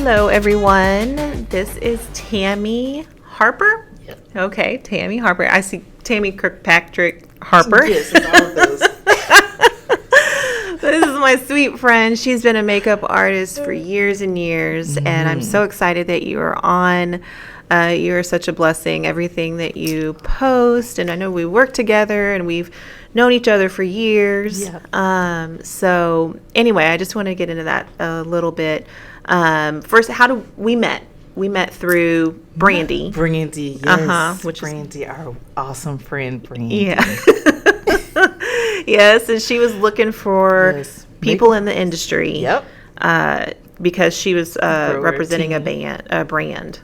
Hello, everyone. This is Tammy Harper. Yep. Okay, Tammy Harper. I see Tammy Kirkpatrick Harper. Yes, it's all of those. This is my sweet friend. She's been a makeup artist for years and years, and I'm so excited that you are on. You are such a blessing. Everything that you post, and I know we work together, and we've known each other for years. Yeah. So anyway, I just want to get into that a little bit. First, how do we met? We met through Brandy. Brandy, yes. Which Brandy, our awesome friend, Brandy. Yeah. Yes, and she was looking for people in the industry. Yep. Because she was representing a brand,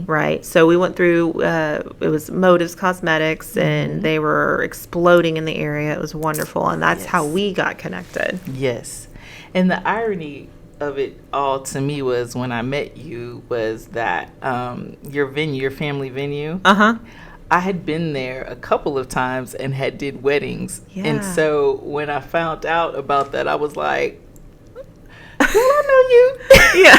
right? So we went through. It was Motives Cosmetics, and they were exploding in the area. It was wonderful, and that's how we got connected. Yes, and the irony of it all to me was when I met you was that your family venue. I had been there a couple of times and had did weddings, and so when I found out about that, I was like, "Well, I know you." Yeah.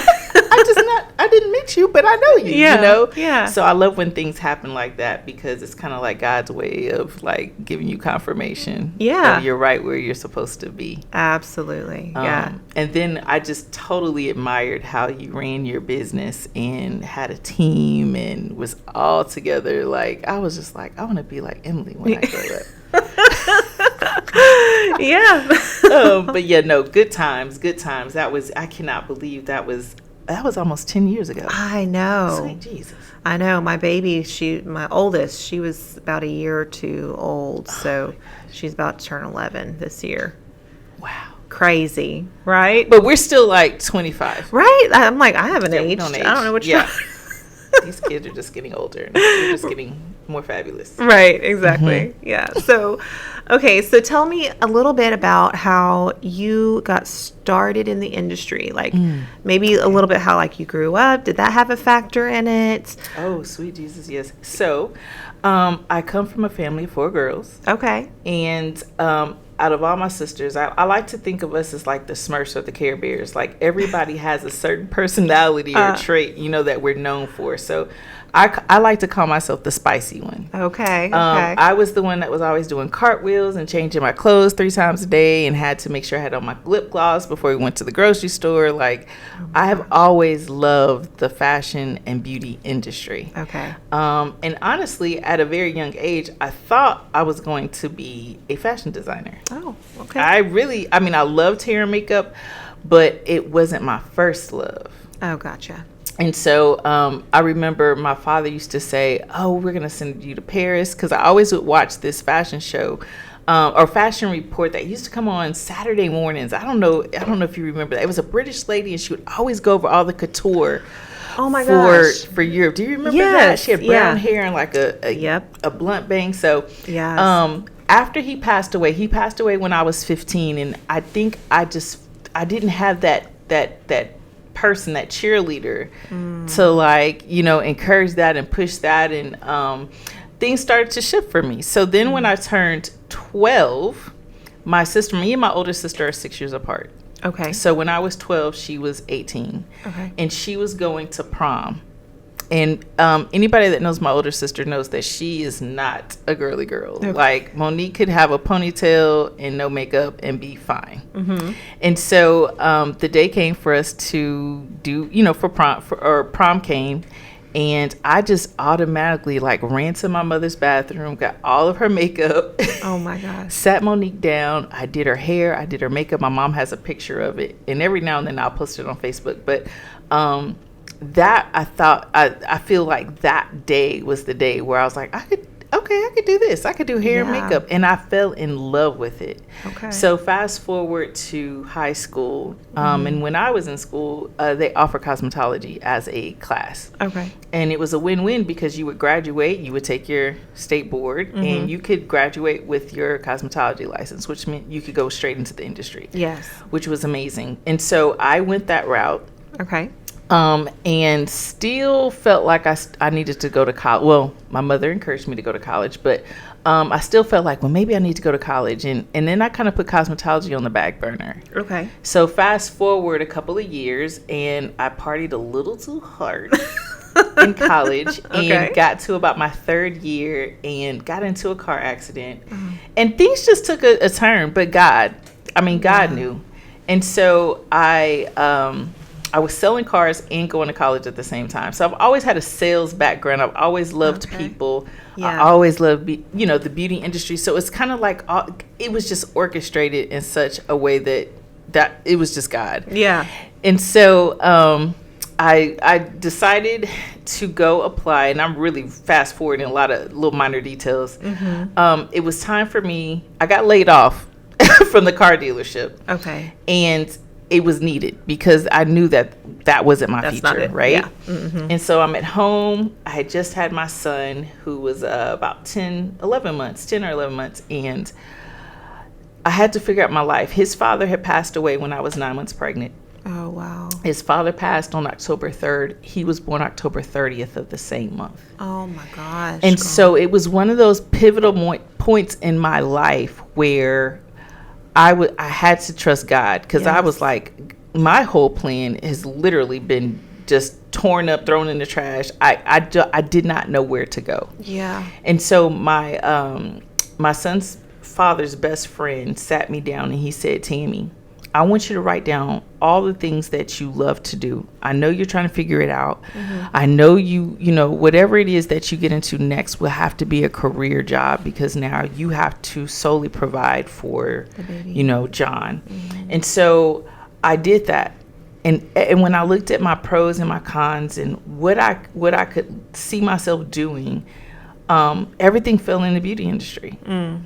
I didn't meet you, but I know you. Yeah. You know. Yeah. So I love when things happen like that because it's kind of like God's way of like giving you confirmation. Yeah. That you're right where you're supposed to be. Absolutely. Yeah. And then I just totally admired how you ran your business and had a team and was all together. Like I was just like, I want to be like Emily when I grow up. Yeah. But yeah, no, good times. I cannot believe that was almost 10 years ago. I know. Sweet Jesus. I know. My baby, my oldest, she was about a year or two old. So she's about to turn 11 this year. Wow. Crazy, right? But we're still like 25. Right? I'm like, I haven't aged. Don't age. I don't know what you're These kids are just getting older. And they're just getting more fabulous. Right, exactly. Yeah. So, okay. So tell me a little bit about how you got started in the industry. Like maybe a little bit how like you grew up. Did that have a factor in it? Oh, sweet Jesus, yes. So, I come from a family of 4 girls. Okay. And out of all my sisters, I like to think of us as like the Smurfs or the Care Bears. Like everybody has a certain personality or trait, that we're known for. So I like to call myself the spicy one. Okay. I was the one that was always doing cartwheels and changing my clothes 3 times a day and had to make sure I had on my lip gloss before we went to the grocery store. Like I have always loved the fashion and beauty industry. Okay. And honestly, at a very young age, I thought I was going to be a fashion designer. Oh, okay. I loved hair and makeup, but it wasn't my first love. Oh, gotcha. And so I remember my father used to say, "Oh, we're going to send you to Paris," because I always would watch this fashion show or fashion report that used to come on Saturday mornings. I don't know if you remember that. It was a British lady, and she would always go over all the couture. Oh my gosh. For Europe. Do you remember that? She had brown hair and like a blunt bang. So after he passed away when I was 15, and I think I didn't have that person, that cheerleader to like, encourage that and push that, and things started to shift for me. So then when I turned 12, me and my older sister are 6 years apart. Okay. So when I was 12, she was 18. Okay. And she was going to prom. And anybody that knows my older sister knows that she is not a girly girl. Okay. Like Monique could have a ponytail and no makeup and be fine. Mm-hmm. And so the day came for us to do, for prom came. And I just automatically like ran to my mother's bathroom, got all of her makeup. Oh my gosh. Sat Monique down. I did her hair. I did her makeup. My mom has a picture of it. And every now and then I'll post it on Facebook. But that I feel like that day was the day where I was like, I could do this. I could do hair and makeup. And I fell in love with it. Okay. So fast forward to high school. And when I was in school, they offer cosmetology as a class. Okay. And it was a win-win because you would graduate, you would take your state board, and you could graduate with your cosmetology license, which meant you could go straight into the industry. Yes. Which was amazing. And so I went that route. Okay. And still felt like I needed to go to college. Well, my mother encouraged me to go to college, but I still felt like, well, maybe I need to go to college. And then I kind of put cosmetology on the back burner. Okay. So fast forward a couple of years, and I partied a little too hard in college and got to about my third year and got into a car accident. And things just took a turn, but God knew. And so I was selling cars and going to college at the same time. So I've always had a sales background. I've always loved people. I always loved, the beauty industry. So it's kind of like it was just orchestrated in such a way that it was just God. Yeah. And so I decided to go apply, and I'm really fast forwarding a lot of little minor details. It was time for me. I got laid off from the car dealership. Okay. And it was needed because I knew that wasn't my future, right? Yeah. Mm-hmm. And so I'm at home. I had just had my son, who was about 10 or 11 months, and I had to figure out my life. His father had passed away when I was 9 months pregnant. Oh, wow. His father passed on October 3rd. He was born October 30th of the same month. Oh, my gosh. And so it was one of those pivotal points in my life where I had to trust God, because I was like, my whole plan has literally been just torn up, thrown in the trash. I did not know where to go. Yeah. And so my son's father's best friend sat me down and he said, Tammy, I want you to write down all the things that you love to do. I know you're trying to figure it out. I know you whatever it is that you get into next will have to be a career job, because now you have to solely provide for, John. And so I did that. And when I looked at my pros and my cons and what I could see myself doing, everything fell in the beauty industry.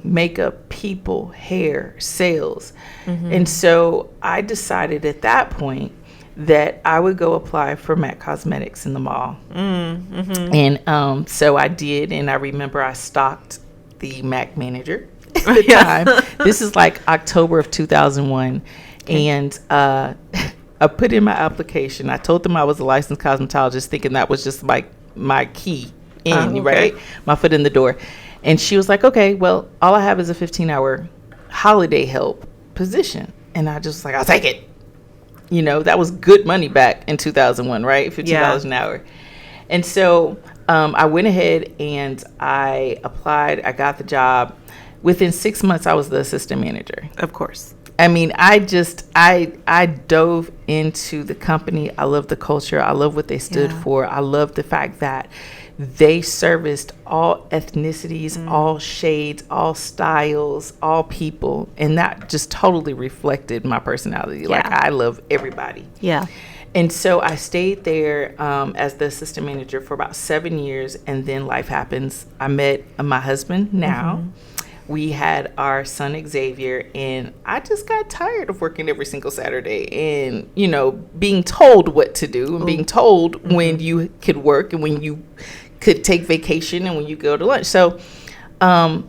Makeup, people, hair, sales. And so I decided at that point that I would go apply for MAC Cosmetics in the mall. And so I did, and I remember I stalked the MAC manager at the time. This is like October of 2001. And I put in my application. I told them I was a licensed cosmetologist, thinking that was just like my key in, right? My foot in the door. And she was like, okay, well, all I have is a 15-hour holiday help position. And I just was like, I'll take it. That was good money back in 2001, right? $15 an hour. And so I went ahead and I applied. I got the job. Within 6 months, I was the assistant manager. Of course. I mean, I dove into the company. I love the culture. I love what they stood for. I love the fact that they serviced all ethnicities, all shades, all styles, all people. And that just totally reflected my personality. Yeah. Like, I love everybody. Yeah. And so I stayed there as the assistant manager for about 7 years. And then life happens. I met my husband now. We had our son Xavier, and I just got tired of working every single Saturday and, being told what to do and being told when you could work and when you could take vacation and when you go to lunch. So I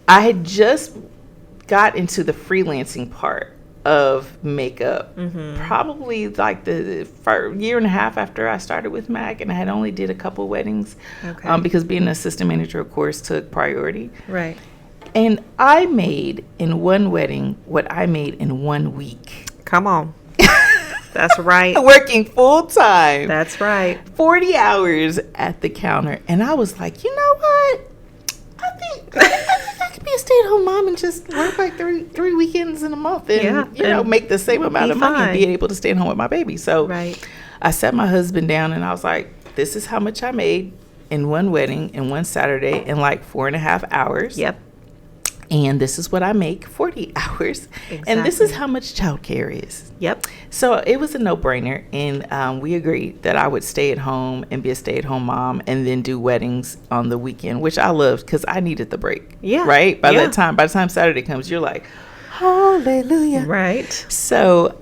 had just got into the freelancing part of makeup probably like the year and a half after I started with MAC, and I had only did a couple weddings because being an assistant manager, of course, took priority. Right. And I made in one wedding what I made in 1 week. Come on. That's right. Working full time. That's right. 40 hours at the counter. And I was like, you know what? I think I could be a stay-at-home mom and just work like three weekends in a month and, make the same amount of money and be able to stay at home with my baby. So I sat my husband down and I was like, this is how much I made in one wedding in one Saturday in like 4.5 hours. Yep. And this is what I make 40 hours. Exactly. And this is how much childcare is. Yep. So it was a no-brainer. And we agreed that I would stay at home and be a stay-at-home mom and then do weddings on the weekend, which I loved because I needed the break. Yeah. Right? By the time Saturday comes, you're like, hallelujah. Right. So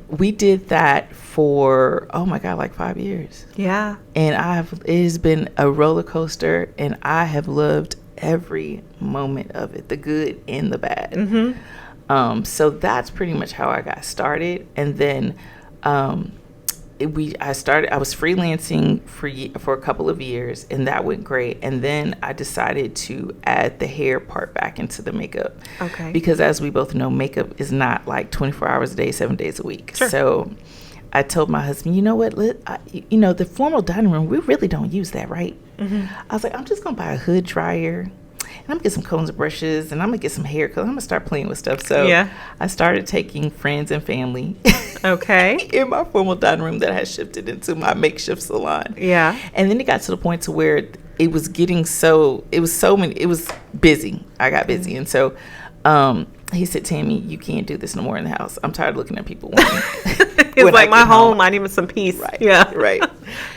we did that for, like 5 years. Yeah. And it has been a roller coaster, and I have loved every moment of it, the good and the bad. So that's pretty much how I got started. And then I was freelancing for a couple of years, and that went great. And then I decided to add the hair part back into the makeup. Okay. Because as we both know, makeup is not like 24 hours a day, 7 days a week. Sure. So I told my husband, you know what, the formal dining room, we really don't use that, right? Mm-hmm. I was like, I'm just going to buy a hood dryer. And I'm going to get some combs and brushes, and I'm going to get some hair because I'm going to start playing with stuff. So I started taking friends and family in my formal dining room that has shifted into my makeshift salon. Yeah. And then it got to the point to where it was getting it was busy. I got busy. And so he said, Tammy, you can't do this no more in the house. I'm tired of looking at people. It's like my home. I need some peace. Right. Yeah. Right.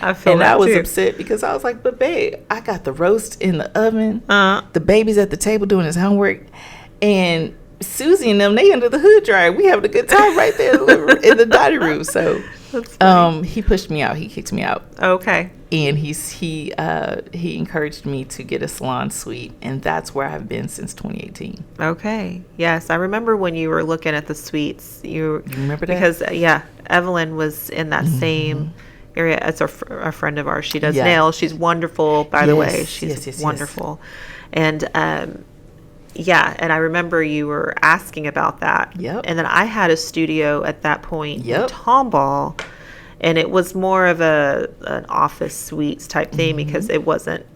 I feel that I was too. upset because I was like, but babe, I got the roast in the oven. The baby's at the table doing his homework. And Susie and them, they under the hood dryer. We having a good time right there in the dining room. So he pushed me out. He kicked me out. Okay. And he encouraged me to get a salon suite, and that's where I've been since 2018. Okay. Yes, I remember when you were looking at the suites. You remember that? Because Evelyn was in that same area. It's a friend of ours. She does nails. She's wonderful, by the way. She's wonderful. And and I remember you were asking about that. Yep. And then I had a studio at that point in Tomball. And it was more of an office suites type thing because it wasn't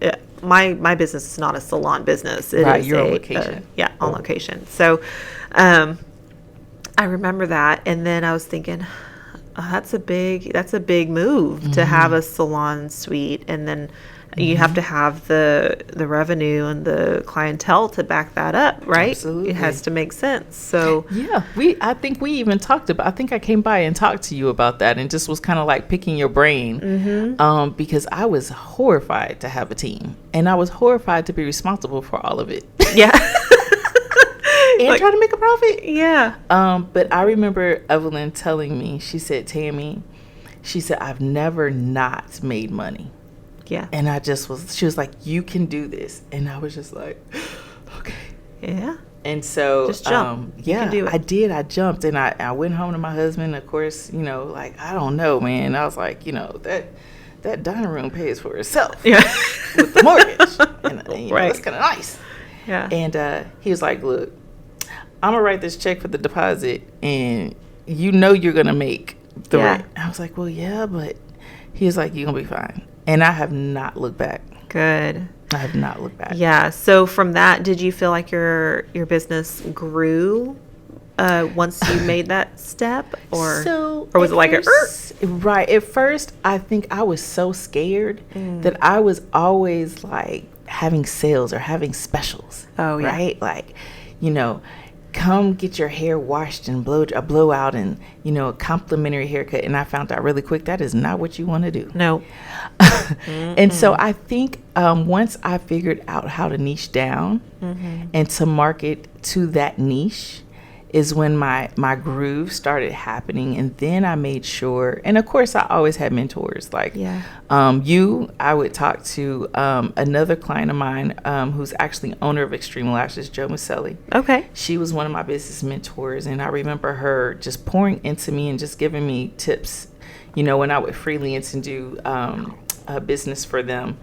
my business is not a salon business. It is you're on location. On location. So I remember that, and then I was thinking, that's a big move to have a salon suite, and then you have to have the revenue and the clientele to back that up, right? Absolutely. It has to make sense. So I think we even talked about. I think I came by and talked to you about that, and just was kind of like picking your brain, because I was horrified to have a team, and I was horrified to be responsible for all of it. Yeah. And try to make a profit. Yeah. But I remember Evelyn telling me, she said, Tammy, I've never not made money. Yeah. And she was like, you can do this. And I was just like, okay. Yeah. And so, just jump. You can do it. I did. I jumped, and I went home to my husband. Of course, like, I don't know, man. I was like, that dining room pays for itself. Yeah. With the mortgage. And that's kind of nice. Yeah. And he was like, look, I'm going to write this check for the deposit, and you're going to make the rent. I was like, well, yeah, but he was like, you're going to be fine. And I have not looked back. Good. I have not looked back. Yeah. So from that, did you feel like your business grew once you made that step, or was it like right? At first, I think I was so scared that I was always like having sales or having specials. Oh yeah. Right? Like, come get your hair washed and a blowout and a complimentary haircut. And I found out really quick that is not what you want to do. No. And so I think once I figured out how to niche down and to market to that niche is when my groove started happening. And then I made sure, and of course I always had mentors like I would talk to another client of mine who's actually owner of Extreme Lashes, Joe Maselli. Okay. She was one of my business mentors, and I remember her just pouring into me and just giving me tips, when I would freelance and do business for them.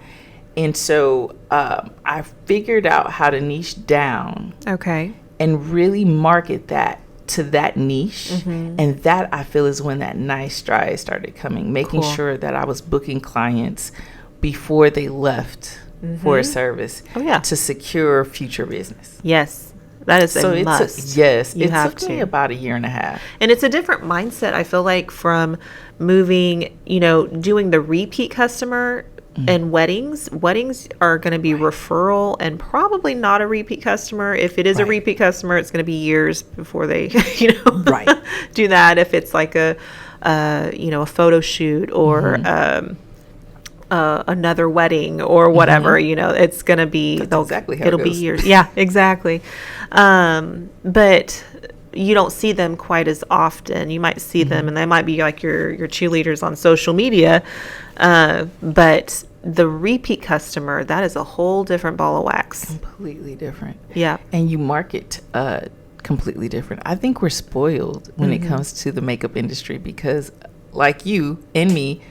And so I figured out how to niche down. Okay. And really market that to that niche. And that I feel is when that nice stride started coming, making sure that I was booking clients before they left for a service to secure future business. Yes. That is a must. It took me about a year and a half. And it's a different mindset, I feel like, from moving, doing the repeat customer. And weddings are going to be referral and probably not a repeat customer. If it is a repeat customer, it's going to be years before they, do that. If it's like a photo shoot or another wedding or whatever, it's going to be, it'll be years. Yeah, exactly. But you don't see them quite as often. You might see them and they might be like your cheerleaders on social media. But the repeat customer, that is a whole different ball of wax. Completely different. Yeah. And you market completely different. I think we're spoiled when it comes to the makeup industry because like you and me,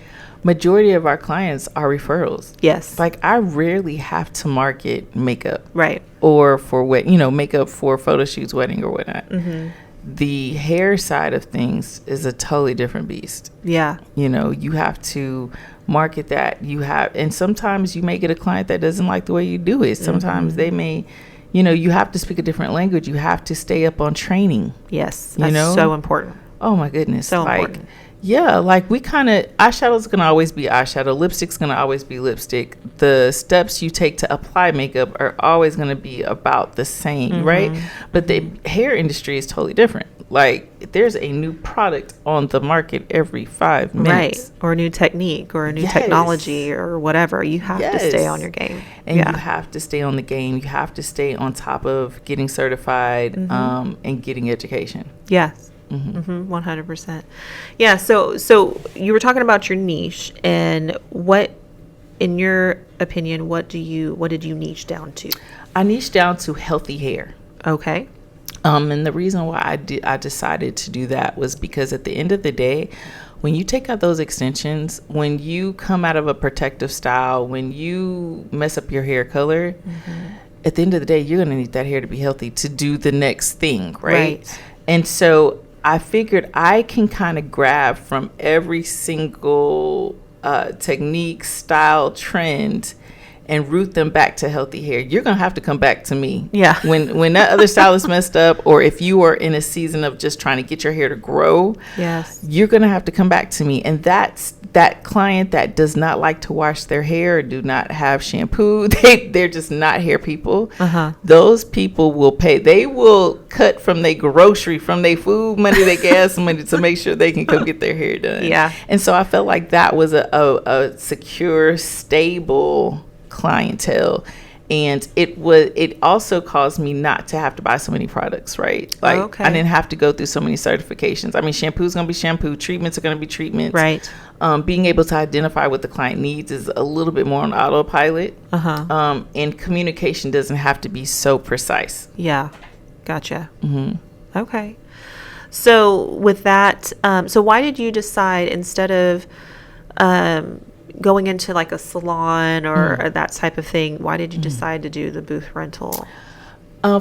majority of our clients are referrals. Yes. Like, I rarely have to market makeup. Right. Or for makeup for photo shoots, wedding or whatnot. Mm-hmm. The hair side of things is a totally different beast. Yeah. You have to market that. And sometimes you may get a client that doesn't like the way you do it. Sometimes they may, you have to speak a different language. You have to stay up on training. Yes. That's so important. Oh my goodness. So important. Yeah, like eyeshadow's gonna always be eyeshadow, lipstick's gonna always be lipstick. The steps you take to apply makeup are always gonna be about the same, right? But the hair industry is totally different. Like, there's a new product on the market every 5 minutes. Right, or a new technique or a new technology or whatever. You have to stay on your game. And you have to stay on the game. You have to stay on top of getting certified and getting education. Yes. 100%. Yeah. So you were talking about your niche, and what, in your opinion, what did you niche down to? I niched down to healthy hair. Okay. And the reason why I decided to do that was because at the end of the day, when you take out those extensions, when you come out of a protective style, when you mess up your hair color, at the end of the day, you're going to need that hair to be healthy to do the next thing, right? And so I figured I can kind of grab from every single technique, style, trend, and root them back to healthy hair. You're going to have to come back to me. Yeah. When that other style is messed up, or if you are in a season of just trying to get your hair to grow, yes, you're going to have to come back to me. And that's that client that does not like to wash their hair, or do not have shampoo. They're just not hair people. Those people will pay. They will cut from their grocery, from their food money, their gas money, to make sure they can come get their hair done. Yeah. And so I felt like that was a secure, stable clientele, and it also caused me not to have to buy so many products, right? Like, I didn't have to go through so many certifications. I mean, shampoo's gonna be shampoo, treatments are gonna be treatments, right? Being able to identify what the client needs is a little bit more on autopilot. And communication doesn't have to be so precise. Yeah, gotcha. Okay. So with that, so why did you decide, instead of going into like a salon or that type of thing, why did you decide to do the booth rental?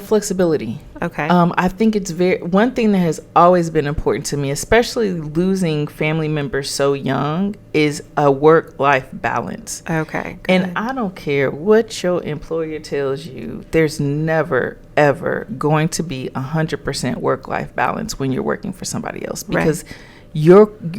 Flexibility. Okay. I think it's one thing that has always been important to me, especially losing family members so young, is a work-life balance. Okay. Good. And I don't care what your employer tells you, there's never, ever going to be 100% work-life balance when you're working for somebody else, because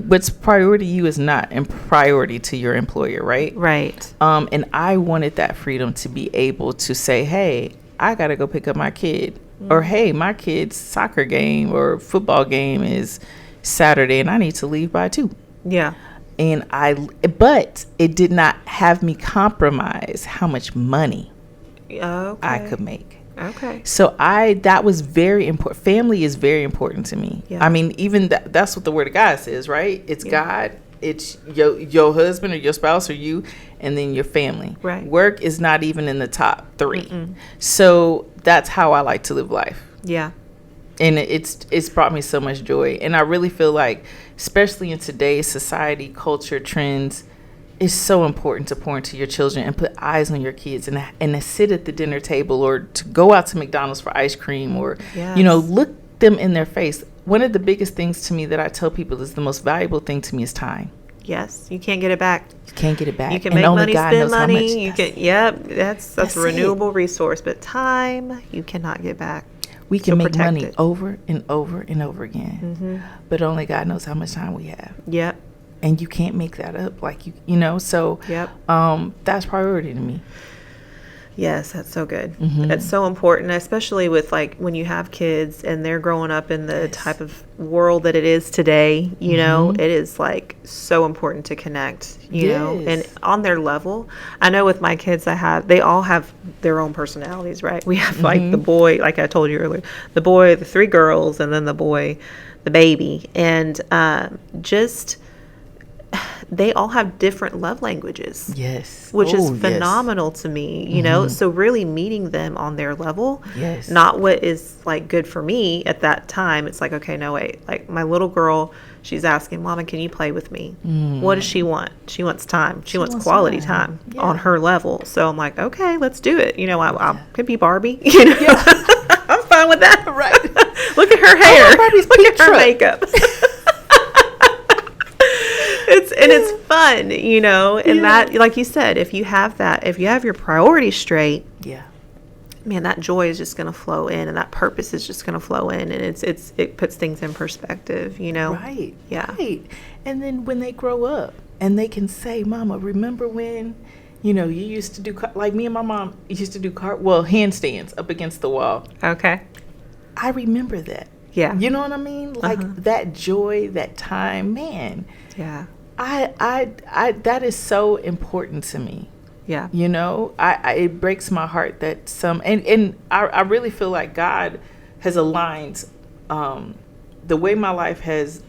what's priority to you is not a priority to your employer, right? Right. And I wanted that freedom to be able to say, hey, I gotta go pick up my kid, or hey, my kid's soccer game or football game is Saturday and I need to leave by 2. Yeah. But it did not have me compromise how much money I could make. Okay. So that was very important. Family is very important to me. Yeah. I mean, even that's what the word of God says, right? It's God, it's your husband or your spouse or you, and then your family. Right. Work is not even in the top 3. So that's how I like to live life. Yeah. And it's brought me so much joy. And I really feel like, especially in today's society, culture, trends, it's so important to pour into your children and put eyes on your kids, and to sit at the dinner table, or to go out to McDonald's for ice cream, or look them in their face. One of the biggest things to me that I tell people is the most valuable thing to me is time. Yes, you can't get it back. You can't get it back. You can make money, spend money. That's a renewable resource, but time you cannot get back. We can make money over and over and over again, but only God knows how much time we have. Yep. And you can't make that up, like so. Yep. That's priority to me. Yes, that's so good. That's so important, especially with like when you have kids and they're growing up in the type of world that it is today. You know, it is like so important to connect. You know, and on their level. I know with my kids, they all have their own personalities, right? We have like the boy, like I told you earlier, the boy, the 3 girls, and then the boy, the baby, and just they all have different love languages. Yes. Which is phenomenal to me, you know? So really meeting them on their level, not what is like good for me at that time. It's like, okay, no, wait, like my little girl, she's asking, Mama, can you play with me? What does she want? She wants time. She wants quality time on her level. So I'm like, okay, let's do it. You know, I could be Barbie, you know? I'm fine with that. Right. Look at her hair. Look at her makeup. It's fun, you know, and that, like you said, if you have your priorities straight, man, that joy is just going to flow in, and that purpose is just going to flow in, and it puts things in perspective, you know. Right. And then when they grow up and they can say, Mama, remember when, you know, you used to do, like me and my mom used to do handstands up against the wall. Okay. I remember that. Yeah. You know what I mean? Like that joy, that time, man. Yeah. I that is so important to me. Yeah. You know, it breaks my heart that and I really feel like God has aligned the way my life has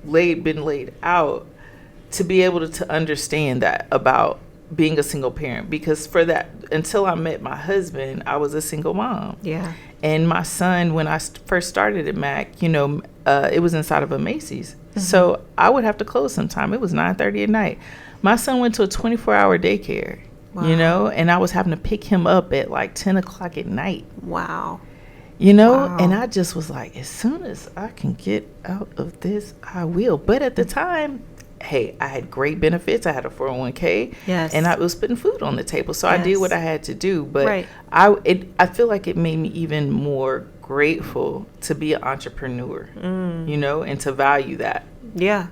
been laid out to be able to understand that about being a single parent, because for that, until I met my husband, I was a single mom. Yeah. And my son, when I first started at Mac, you know, it was inside of a Macy's. So I would have to close sometime. It was 9:30 at night. My son went to a 24-hour daycare, you know, and I was having to pick him up at like 10 o'clock at night. Wow. You know, and I just was like, as soon as I can get out of this, I will. But at the time, hey, I had great benefits. I had a 401k. Yes. And I was putting food on the table. So I did what I had to do. But I feel like it made me even more grateful to be an entrepreneur, you know, and to value that. Yeah,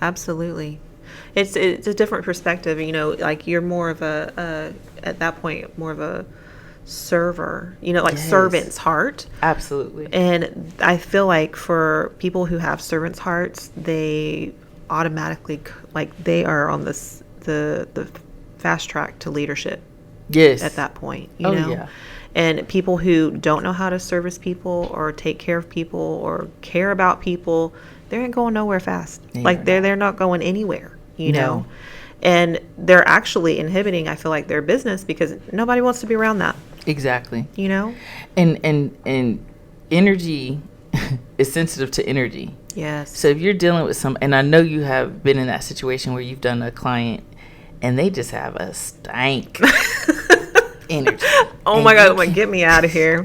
absolutely. It's a different perspective, you know, like you're more of a at that point, more of a server, you know, like servant's heart. Absolutely. And I feel like for people who have servant's hearts, they automatically, like, they are on the fast track to leadership. Yes. At that point, you know. Yeah. And people who don't know how to service people or take care of people or care about people, they ain't going nowhere fast. Like they're not going anywhere, you know. And they're actually inhibiting, I feel like, their business because nobody wants to be around that. Exactly. You know? And energy is sensitive to energy. Yes. So if you're dealing with and I know you have been in that situation where you've done a client and they just have a stank energy. Oh my God, like, get me out of here.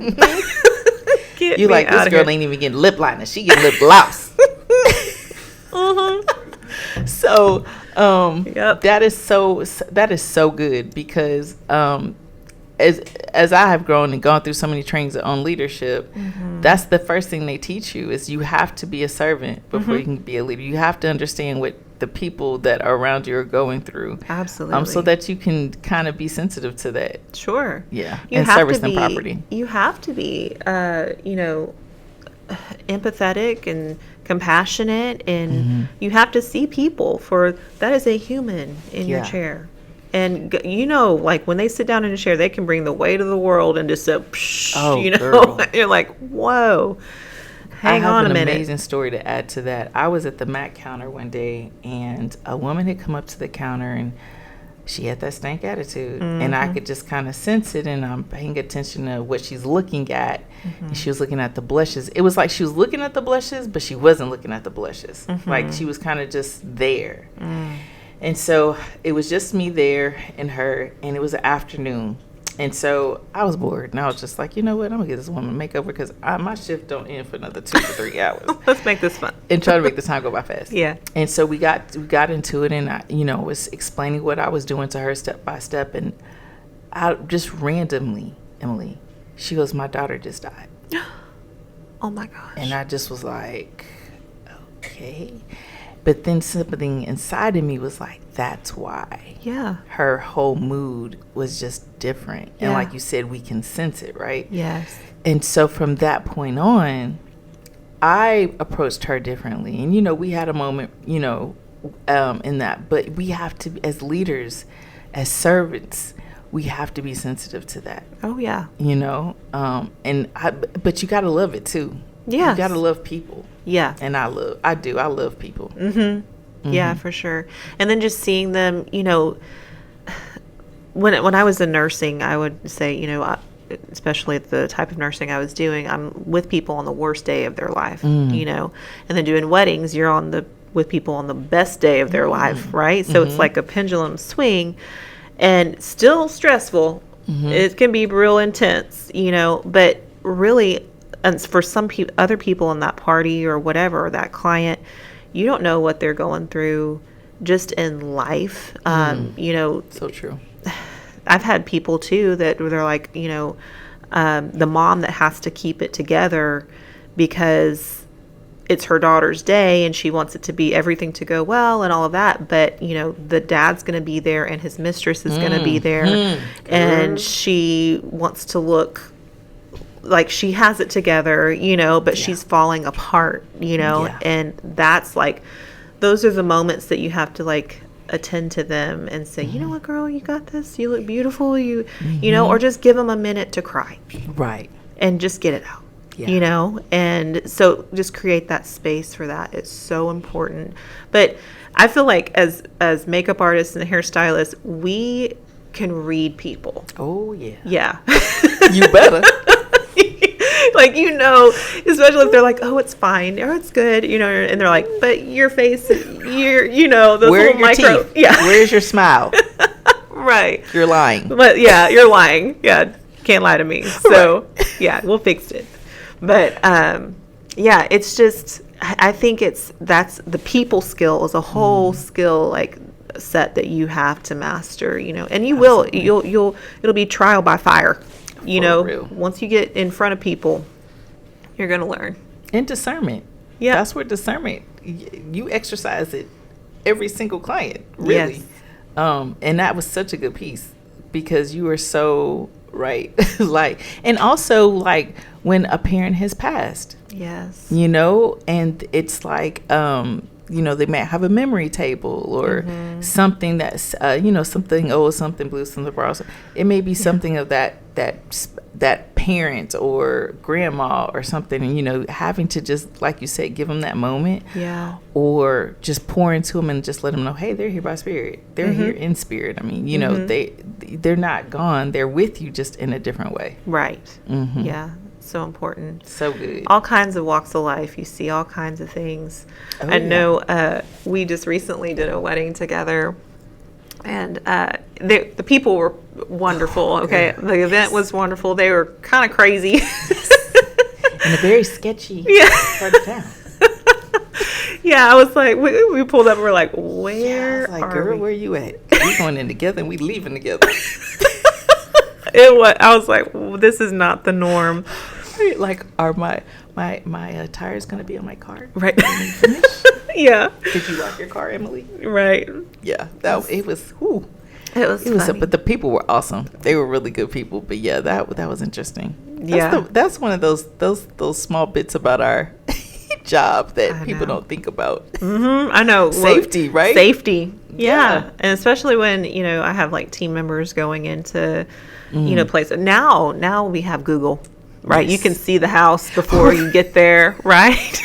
You like, this girl ain't even getting lip liner. She getting lip gloss. So that is so good because as I have grown and gone through so many trainings on leadership, that's the first thing they teach you is you have to be a servant before you can be a leader. You have to understand what the people that are around you are going through. Absolutely. So that you can kind of be sensitive to that. Sure. Yeah. And service them properly. You have to be, you know, empathetic and compassionate, and you have to see people for that is a human in your chair. And, you know, like when they sit down in a chair, they can bring the weight of the world and just say, you know, girl. You're like, whoa, hang on a minute. I have an amazing story to add to that. I was at the Mac counter one day, and a woman had come up to the counter, and she had that stank attitude. And I could just kind of sense it, and I'm paying attention to what she's looking at. And she was looking at the blushes. It was like she was looking at the blushes, but she wasn't looking at the blushes. Like she was kind of just there. And so it was just me there and her, and it was an afternoon. And so I was bored, and I was just like, you know what? I'm going to get this woman a makeover because my shift don't end for another 2 to 3 hours. Let's make this fun. And try to make the time go by fast. Yeah. And so we got into it, and I, you know, was explaining what I was doing to her step by step. And I just randomly, Emily, she goes, my daughter just died. Oh, my gosh. And I just was like, okay. But then something inside of me was like, that's why. Yeah. Her whole mood was just different. Yeah. And like you said, we can sense it, right? Yes. And so from that point on, I approached her differently. And, you know, we had a moment, you know, in that. But we have to, as leaders, as servants, we have to be sensitive to that. Oh, yeah. You know? But you got to love it, too. Yeah. You got to love people. Yeah. And I love people. Yeah, for sure. And then just seeing them, you know, when I was in nursing, I would say, you know, especially the type of nursing I was doing, I'm with people on the worst day of their life, you know, and then doing weddings, you're with people on the best day of their life, right? So it's like a pendulum swing, and still stressful. It can be real intense, you know, but really, and for some other people in that party or whatever, that client, you don't know what they're going through just in life. You know, so true. I've had people too that they're like, you know, the mom that has to keep it together because it's her daughter's day and she wants it to be everything to go well and all of that. But, you know, the dad's going to be there and his mistress is going to be there and she wants to look like she has it together, you know, but she's falling apart, you know, and that's like, those are the moments that you have to like attend to them and say, you know what, girl, you got this. You look beautiful. You know, or just give them a minute to cry. Right. And just get it out. You know, and so just create that space for that. It's so important. But I feel like as makeup artists and hairstylists, we can read people. Oh, yeah. Yeah. You better. Like, you know, especially if they're like, oh, it's fine, or it's good, you know, and they're like, but your face, you know, those where little micro. Teeth? Yeah. Where's your smile? Right. You're lying. But yeah, you're lying. Yeah. Can't lie to me. So yeah, we'll fix it. But yeah, it's just, I think that's the people skill is a whole skill like set that you have to master, you know, and you it'll be trial by fire, you know, real. Once you get in front of people, you're going to learn. And discernment. Yeah. That's where discernment, you exercise it every single client, really. Yes. And that was such a good piece because you were so right. Like, and also like when a parent has passed. Yes. You know, and it's like, you know, they might have a memory table or something that's, you know, something old, something blue, something brown. It may be something of that parent or grandma or something, and, you know, having to just, like you said, give them that moment. Yeah. Or just pour into them and just let them know, hey, they're here by spirit. They're here in spirit. I mean, you know, they're not gone. They're with you just in a different way. Right. Yeah. So important. So good. All kinds of walks of life. You see all kinds of things. I know we just recently did a wedding together, and the people were wonderful. Okay. The event was wonderful. They were kind of crazy. And a very sketchy part of town. Yeah, I was like, we pulled up and we're like, where I was like, are girl, we? where you at? We going in together and we leaving together. I was like, this is not the norm. Like, are my tires gonna be on my car? Right. Yeah. Did you lock your car, Emily? Right. Yeah. It was. Whew. It was funny. But the people were awesome. They were really good people. But yeah, that was interesting. That's one of those small bits about our job that people don't think about. I know. Safety, right? Safety. Yeah. And especially when, you know, I have like team members going into, you know, places. Now we have Google, right? Yes. You can see the house before you get there, right?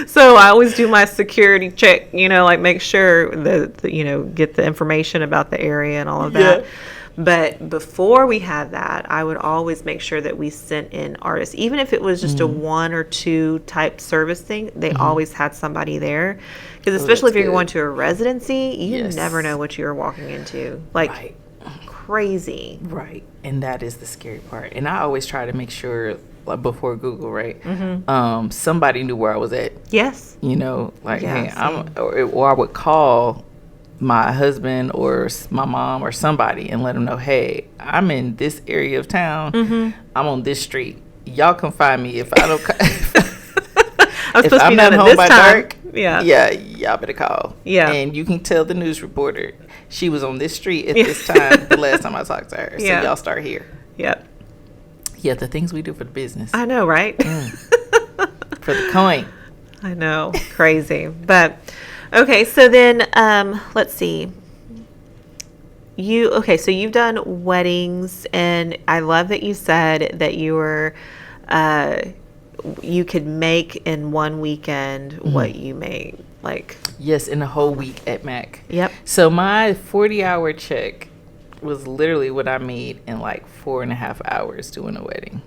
So I always do my security check, you know, like make sure that, you know, get the information about the area and all of that. Yeah. But before we had that, I would always make sure that we sent in artists, even if it was just a 1 or 2 type service thing. They always had somebody there, because especially if you're going to a residency, you never know what you're walking into. Like crazy, right? And that is the scary part. And I always try to make sure, like before Google, right? Somebody knew where I was at. Yes. You know, like hey, or I would call my husband or my mom or somebody and let them know, hey, I'm in this area of town. I'm on this street. Y'all can find me if I don't. If I'm not home by dark, y'all better call. Yeah, and you can tell the news reporter she was on this street at this time. The last time I talked to her, so y'all start here. Yep. Yeah, the things we do for the business. I know, right? For the coin. I know, crazy, but. Okay, so then let's see. So you've done weddings, and I love that you said that you were you could make in one weekend what you made Like, yes, in a whole week at Mac. Yep. So my 40-hour check was literally what I made in like 4.5 hours doing a wedding.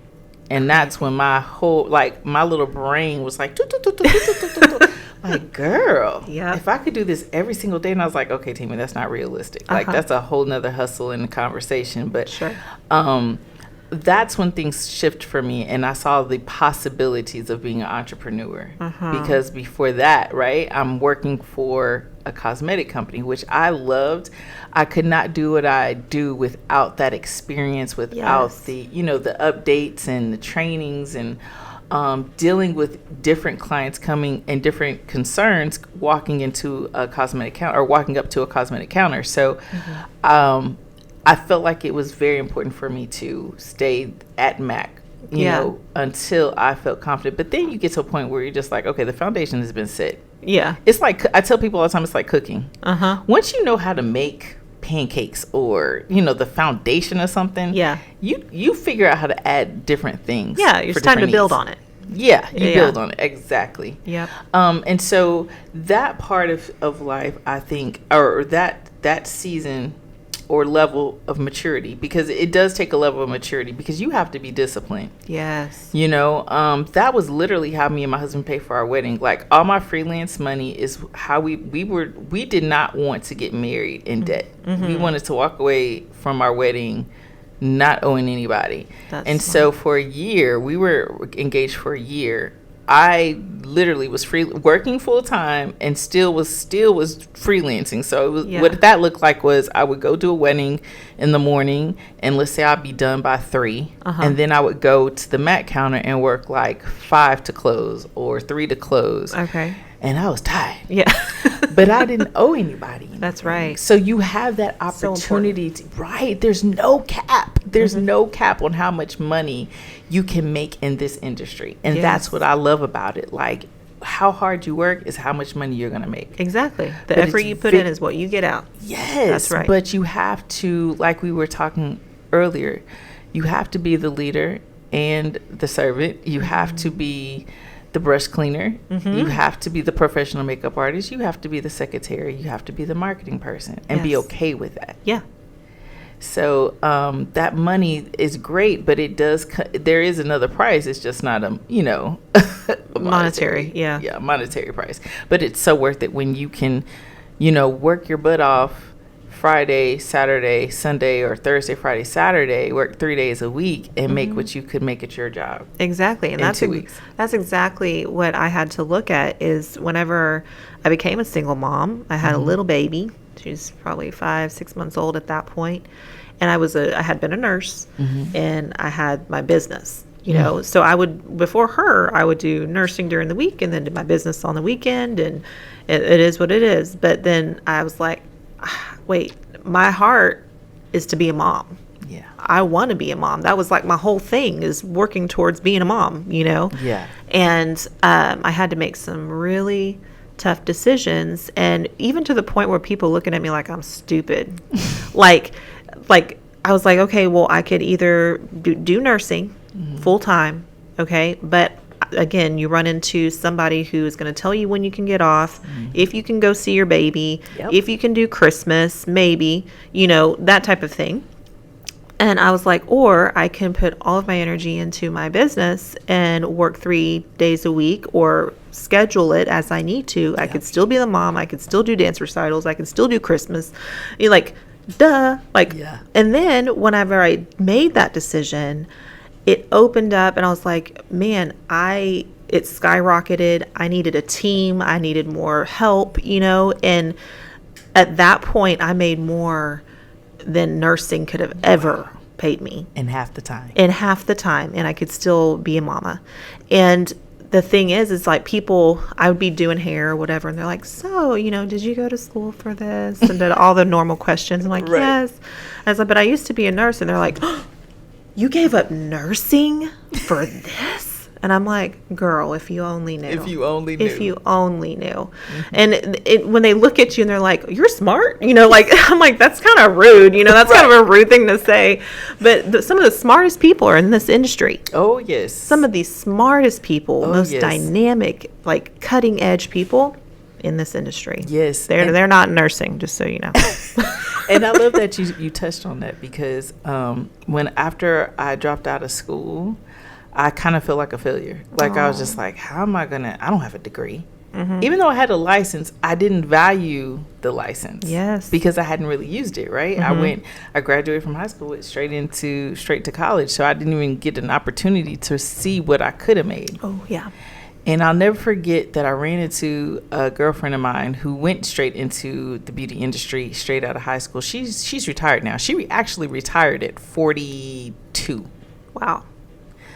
And that's when my whole, like, my little brain was like, like, girl, if I could do this every single day. And I was like, okay, Tammy, that's not realistic. Like, that's a whole nother hustle in the conversation. But that's when things shift for me, and I saw the possibilities of being an entrepreneur. Because before that, right, I'm working for a cosmetic company, which I loved. I could not do what I do without that experience, without the, the updates and the trainings and dealing with different clients coming and different concerns, walking into a cosmetic counter or walking up to a cosmetic counter. So, I felt like it was very important for me to stay at Mac, you know, until I felt confident. But then you get to a point where you're just like, okay, the foundation has been set. Yeah. It's like, I tell people all the time, it's like cooking. Once you know how to make pancakes or, the foundation of something, you figure out how to add different things. Yeah, it's time to build on it. Yeah, you build on it. Exactly. Yep. And so that part of life, I think, or that season or level of maturity, because it does take a level of maturity, because you have to be disciplined. Yes. That was literally how me and my husband paid for our wedding. Like, all my freelance money is how we did not want to get married in debt. We wanted to walk away from our wedding not owing anybody. And so for a year, we were engaged for a year. I literally was working full time and still was freelancing. So it was, what that looked like was I would go do a wedding in the morning, and let's say I'd be done by 3, and then I would go to the Mac counter and work like 5 to close or 3 to close. Okay. And I was tired. Yeah. But I didn't owe anybody anything. That's right. So you have that opportunity there's no cap. There's no cap on how much money you can make in this industry. And that's what I love about it. Like, how hard you work is how much money you're going to make. Exactly. The effort you put in is what you get out. Yes. That's right. But you have to, like we were talking earlier, you have to be the leader and the servant. You have to be the brush cleaner. You have to be the professional makeup artist. You have to be the secretary. You have to be the marketing person and be okay with that. Yeah. So that money is great, but it does. There is another price. It's just not a monetary. Monetary price. But it's so worth it when you can, work your butt off Friday, Saturday, Sunday, or Thursday, Friday, Saturday, work 3 days a week and make what you could make at your job. Exactly. And that's 2 weeks. That's exactly what I had to look at is whenever I became a single mom, I had a little baby. She's probably 5-6 months old at that point. And I had been a nurse and I had my business, so before her, I would do nursing during the week and then do my business on the weekend, and it is what it is. But then I was like, wait, my heart is to be a mom. Yeah. I want to be a mom. That was like my whole thing, is working towards being a mom, Yeah. And I had to make some really tough decisions, and even to the point where people looking at me like I'm stupid. like I was like, okay, well, I could either do nursing full time, okay, but again, you run into somebody who is going to tell you when you can get off, if you can go see your baby, if you can do Christmas, maybe, that type of thing. And I was like, or I can put all of my energy into my business and work 3 days a week, or schedule it as I need to. I could still be the mom. I could still do dance recitals. I could still do Christmas. And then whenever I made that decision, it opened up, and I was like, man, it skyrocketed. I needed a team. I needed more help, and at that point I made more than nursing could have ever paid me. In half the time. And I could still be a mama. And the thing is like people, I would be doing hair or whatever, and they're like, so, did you go to school for this? And did all the normal questions. I'm like, yes. I was like, but I used to be a nurse. And they're like, oh, you gave up nursing for this? And I'm like, girl, if you only knew. If you only knew. And when they look at you and they're like, you're smart, I'm like, that's kind of rude, that's kind of a rude thing to say. But some of the smartest people are in this industry. Oh, yes. Some of the smartest people, most dynamic, like cutting edge people in this industry. Yes. They're not nursing, just so you know. And I love that you touched on that, because after I dropped out of school, I kind of felt like a failure. Like, I was just like, how am I I don't have a degree. Mm-hmm. Even though I had a license, I didn't value the license. Yes. Because I hadn't really used it, right? Mm-hmm. I graduated from high school, went straight to college. So I didn't even get an opportunity to see what I could have made. Oh, yeah. And I'll never forget that I ran into a girlfriend of mine who went straight into the beauty industry straight out of high school. She's retired now. She actually retired at 42. Wow.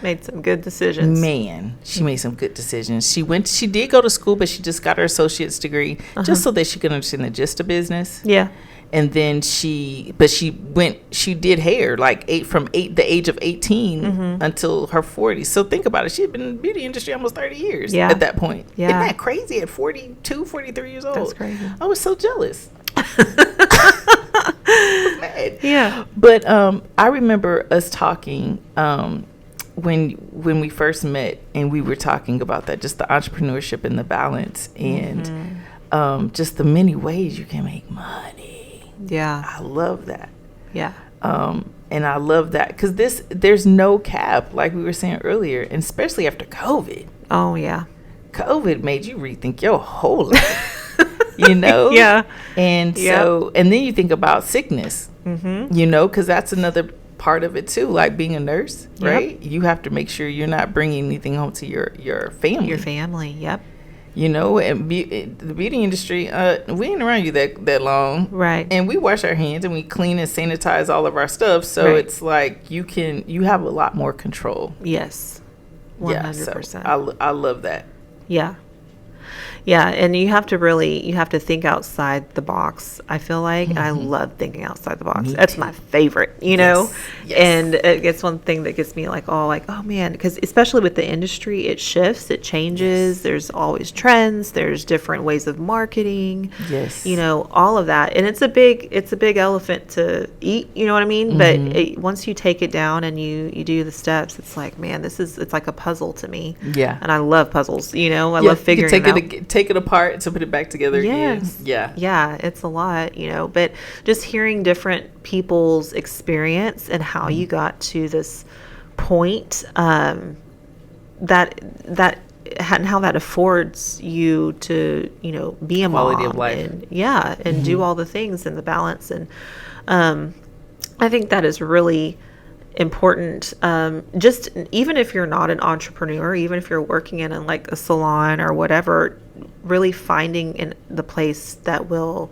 Made some good decisions. Man, she made some good decisions. She did go to school, but she just got her associate's degree just so that she could understand the gist of business. Yeah. And then she did hair from the age of 18 until her 40s. So think about it. She had been in the beauty industry almost 30 years at that point. Yeah. Isn't that crazy? At 42, 43 years old. That's crazy. I was so jealous. I was mad. Yeah. But I remember us talking when we first met, and we were talking about that, just the entrepreneurship and the balance, and just the many ways you can make money. Yeah. I love that. Yeah. And I love that because there's no cap, like we were saying earlier, and especially after COVID. Oh, yeah. COVID made you rethink your whole life, you know? Yeah. And so, and then you think about sickness, you know, because that's another part of it too, like being a nurse, right? You have to make sure you're not bringing anything home to your family. Your family, yep. You know, and the beauty industry, we ain't around you that long. Right. And we wash our hands and we clean and sanitize all of our stuff. So it's like you have a lot more control. Yes. 100%. Yeah, so I love that. Yeah. Yeah, and you have to think outside the box, I feel like. I love thinking outside the box. That's my favorite, you know? Yes. And it's one thing that gets me oh man, because especially with the industry, it shifts, it changes. Yes. There's always trends, there's different ways of marketing. Yes. You know, all of that. And it's a big elephant to eat, you know what I mean? But once you take it down and you do the steps, it's like, man, it's like a puzzle to me. Yeah. And I love puzzles, you know? I love figuring it out. Take it apart to put it back together again. Yeah, it's a lot, you know, but just hearing different people's experience and how you got to this point, and how that affords you to, you know, be a quality mom of life. And do all the things and the balance. And I think that is really important. Just even if you're not an entrepreneur, even if you're working in like a salon or whatever, really finding the place that will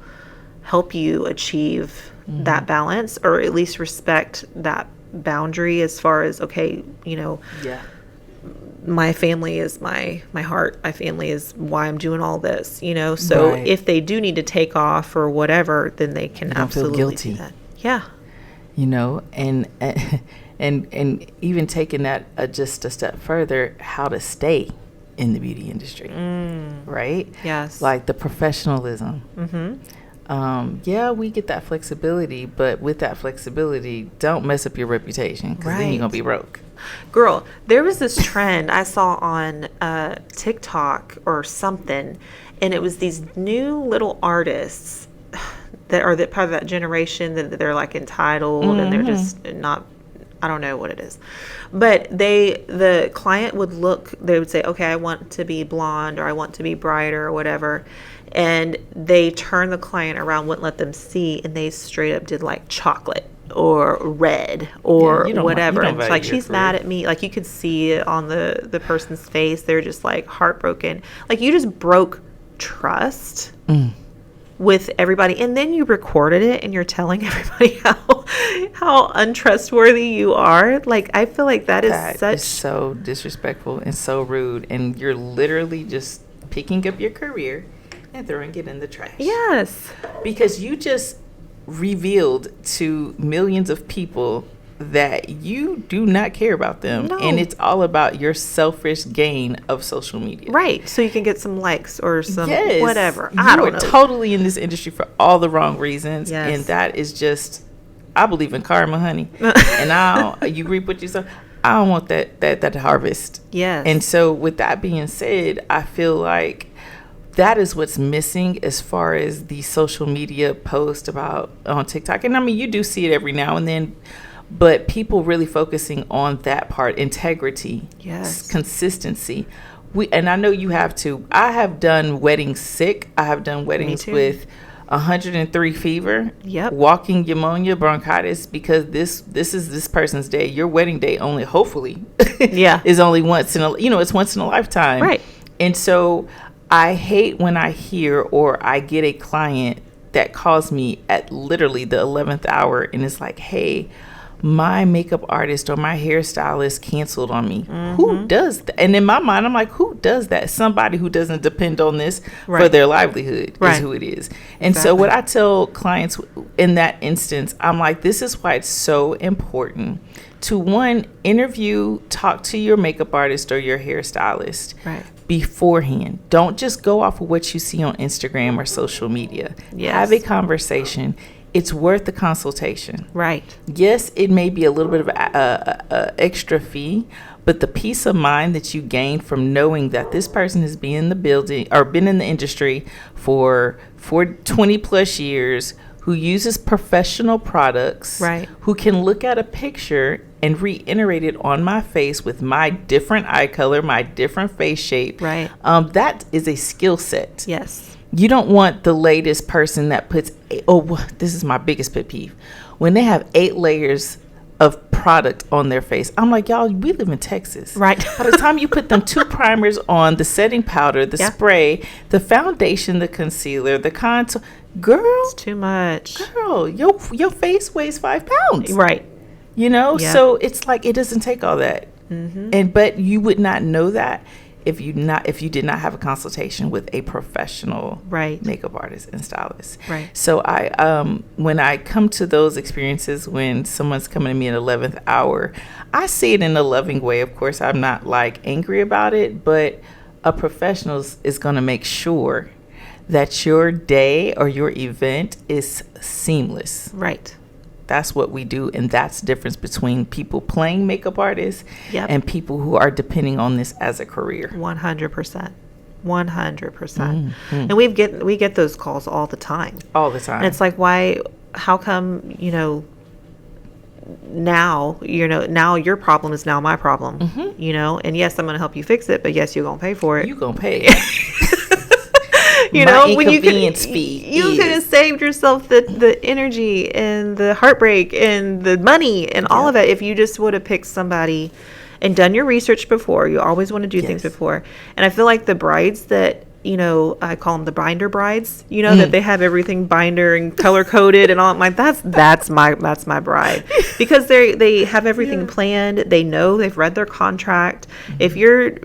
help you achieve that balance, or at least respect that boundary as far as, okay, you know, my family is my heart, my family is why I'm doing all this, you know, so if they do need to take off or whatever, then they can absolutely do that. Yeah. You know, and even taking that just a step further, how to stay in the beauty industry, right? Yes. Like the professionalism. We get that flexibility, but with that flexibility, don't mess up your reputation, because then you're going to be broke. Girl, there was this trend I saw on TikTok or something, and it was these new little artists that are part of that generation that they're like entitled and they're just not, I don't know what it is, but the client they would say, okay, I want to be blonde, or I want to be brighter, or whatever, and they turn the client around, wouldn't let them see, and they straight up did like chocolate or red or whatever. And it's like, she's mad at me. Like, you could see it on the person's face. They're just like heartbroken. Like, you just broke trust with everybody, and then you recorded it and you're telling everybody how untrustworthy you are. Like, I feel like that is so disrespectful and so rude, and you're literally just picking up your career and throwing it in the trash. Yes, because you just revealed to millions of people that you do not care about them. No. And it's all about your selfish gain of social media. Right. So you can get some likes or some whatever. I don't know. Totally in this industry for all the wrong reasons. Yes. And that is just, I believe in karma, honey. And you reap what you sow. I don't want that harvest. Yes. And so with that being said, I feel like that is what's missing as far as the social media post about on TikTok. And I mean, you do see it every now and then, but people really focusing on that part, integrity, consistency. And I know you have to. I have done weddings sick. I have done weddings with 103 fever, walking pneumonia, bronchitis, because this is this person's day. Your wedding day only, hopefully, is only once in a, it's once in a lifetime. Right. And so I hate when I hear or I get a client that calls me at literally the 11th hour and is like, hey, my makeup artist or my hairstylist canceled on me. Who does that? And in my mind, I'm like, who does that? Somebody who doesn't depend on this for their livelihood is who it is. And so what I tell clients in that instance, I'm like, this is why it's so important to, one, talk to your makeup artist or your hairstylist beforehand. Don't just go off of what you see on Instagram or social media. Have a conversation. It's worth the consultation. Right. Yes, it may be a little bit of a extra fee, but the peace of mind that you gain from knowing that this person has been in the building or been in the industry for 20 plus years, who uses professional products, who can look at a picture and reiterate it on my face with my different eye color, my different face shape. That is a skill set. Yes. You don't want the latest person that puts, this is my biggest pet peeve, when they have 8 layers of product on their face. I'm like, y'all, we live in Texas. Right. By the time you put them 2 primers on, the setting powder, the spray, the foundation, the concealer, the contour, girl. It's too much. Girl, your face weighs 5 pounds. Right. So it's like, it doesn't take all that. But you would not know that if you did not have a consultation with a professional makeup artist and stylist. So I when I come to those experiences when someone's coming to me at 11th hour, I see it in a loving way. Of course, I'm not like angry about it, but a professional is going to make sure that your day or your event is seamless. Right. That's what we do, and that's the difference between people playing makeup artists and people who are depending on this as a career. 100%. 100%. And we get those calls all the time. All the time. And it's like, how come, now your problem is now my problem, and yes, I'm going to help you fix it, but yes, you're going to pay for it. You're going to pay. When you could have saved yourself the energy and the heartbreak and the money and all of it if you just would have picked somebody and done your research before. You always want to do things before. And I feel like the brides that, I call them the binder brides, that they have everything binder and color coded and all. I'm like, that's my bride, because they have everything planned. They know, they've read their contract. If you're,